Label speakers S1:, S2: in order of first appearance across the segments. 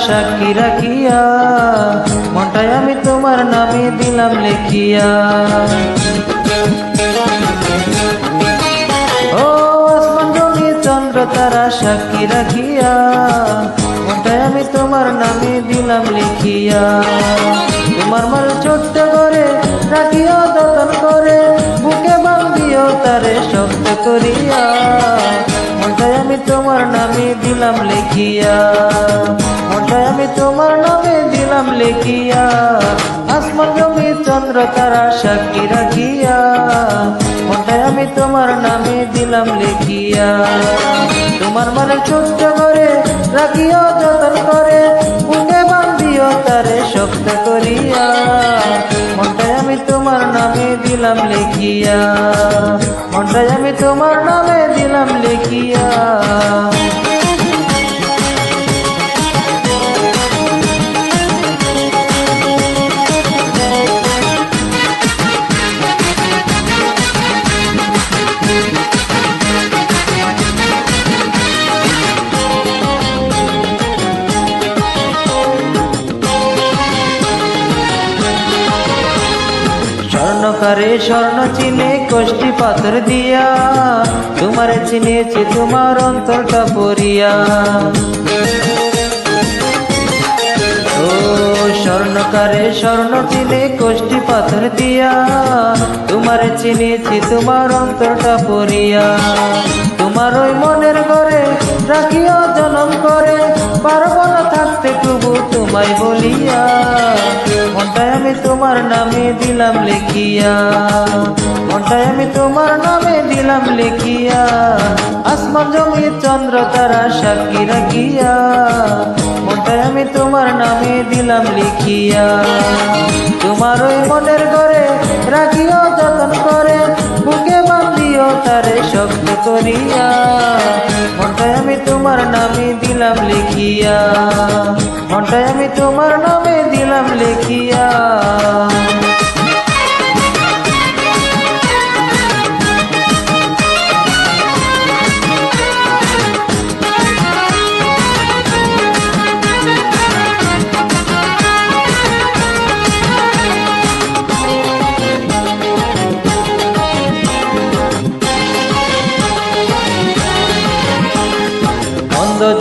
S1: সাক্ষী রাখিয়া, মনটাই আমি তোমার নামে দিলাম লিখিয়া। ও আসমান জমি চন্দ্র তারা সাক্ষী রাখিয়া, মনটাই আমি তোমার নামে দিলাম লিখিয়া। তোমার মাল ছোট্ট করে রাখিও যতন করে, বুকে বান্ধিও তারে শক্ত করিয়া, মনটাই আমি তোমার নামে দিলাম লিখিয়া, মনটাই আমি তোমার নামে দিলাম লিখিয়া। আসমান জমি চন্দ্র তারা সাক্ষী রাখিয়া, মনটাই আমি তোমার নামে দিলাম লিখিয়া। তোমার মানে ছোট্ট করে রাখিও যতন করে, বুকে বান্ধিও তারে শক্ত করিয়া, মনটাই আমি তোমার নামে দিলাম লিখিয়া, মনটাই আমি তোমার নামে দিলাম লিখিয়া। স্বর্ণকারে স্বর্ণ চিনে কষ্টি পাথর দিয়া, তোমারে চিনেছি তোমার অন্তরটা পড়িয়া। ও স্বর্ণকারে স্বর্ণ চিনে কষ্টি পাথর দিয়া, তোমারে চিনেছি তোমার অন্তরটা পড়িয়া। তোমার ওই মনের ঘরে রাখিও জনম করে, পারব না থাকতে তবু তোমায় বলিয়া, মনটাই আমি তোমার নামে দিলাম লিখিয়া, মনটাই আমি তোমার নামে দিলাম লিখিয়া। আসমান জমি চন্দ্র তারা সাক্ষী রাখিয়া, মনটাই আমি তোমার নামে দিলাম লিখিয়া। তোমার ওই মনের ঘরে রাখিও যতন করে, বুকে বান্ধিও তারে শক্ত করিয়া, মনটাই আমি তোমার নামে দিলাম লিখিয়া, মনটাই আমি তোমার নামে দিলাম লিখিয়া।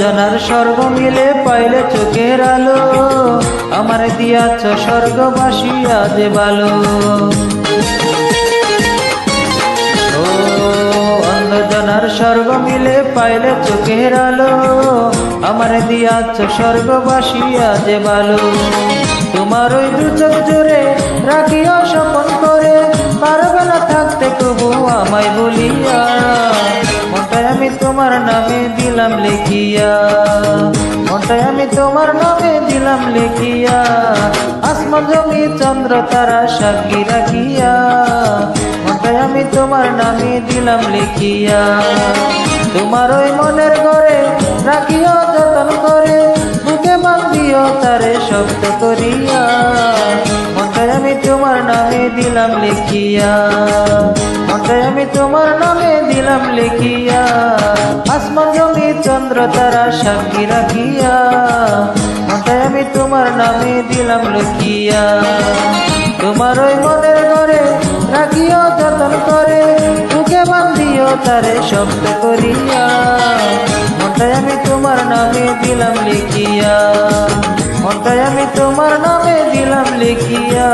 S1: জনার স্বর্গ মিলে পাইলে চোখের আলো, আমার দিয়াছ স্বর্গবাসী আজ ভালো। ও অন্ধজনার স্বর্গ মিলে পাইলে চোখের আলো, আমার দিয়াছ স্বর্গবাসী আজ ভালো। তোমার ওই দু চোখ জুড়ে রাখিও স্বপন করে, পারবে না থাকতে তবু আমায় বলিয়া, মনটাই আমি তোমার নামে দিলাম লিখিয়া, মনটাই আমি তোমার নামে দিলাম লিখিয়া। আসমান জমি চন্দ্র তারা সাক্ষী রাখিয়া, মনটাই আমি তোমার নামে দিলাম লিখিয়া। তোমার ওই মনের ঘরে রাখিও যতন করে, বুকে বান্ধিও তারে শক্ত করিয়া, মনটাই আমি তোমার নামে দিলাম লিখিয়া, মনটাই আমি তোমার নামে দিলাম লিখিয়া। আসমান জমি চন্দ্র তারা সাক্ষী রাখিয়া, মনটাই আমি তোমার নামে দিলাম লিখিয়া। তোমার ওই মনের ঘরে রাখিও যতন করে, বুকে বান্ধিও তারে শক্ত করিয়া, মনটাই আমি তোমার নামে দিলাম লিখিয়া, মনটাই আমি তোমার নামে দিলাম লিখিয়া।